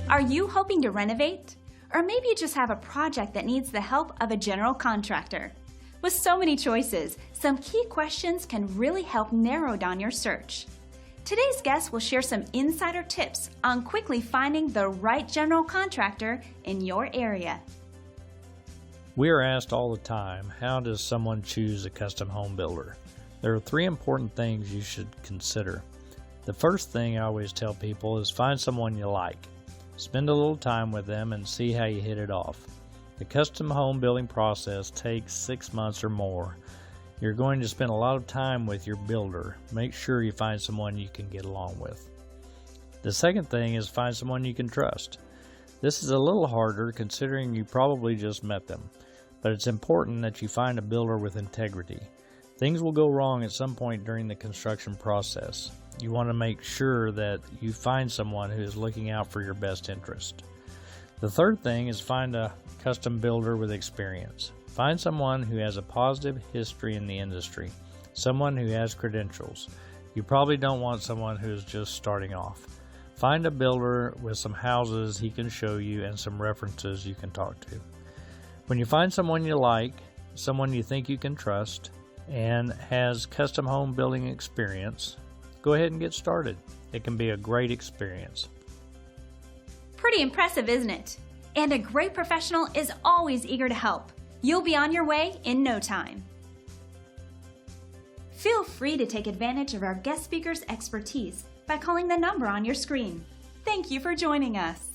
Are you hoping to renovate? Or maybe you just have a project that needs the help of a general contractor. With so many choices, some key questions can really help narrow down your search. Today's guest will share some insider tips on quickly finding the right general contractor in your area. We are asked all the time, how does someone choose a custom home builder? There are three important things you should consider. The first thing I always tell people is find someone you like. Spend a little time with them and see how you hit it off. The custom home building process takes 6 months or more. You're going to spend a lot of time with your builder. Make sure you find someone you can get along with. The second thing is find someone you can trust. This is a little harder considering you probably just met them, but it's important that you find a builder with integrity. Things will go wrong at some point during the construction process. You want to make sure that you find someone who is looking out for your best interest. The third thing is find a custom builder with experience. Find someone who has a positive history in the industry, someone who has credentials. You probably don't want someone who is just starting off. Find a builder with some houses he can show you and some references you can talk to. When you find someone you like, someone you think you can trust, and has custom home building experience, go ahead and get started. It can be a great experience. Pretty impressive, isn't it? And a great professional is always eager to help. You'll be on your way in no time. Feel free to take advantage of our guest speaker's expertise by calling the number on your screen. Thank you for joining us.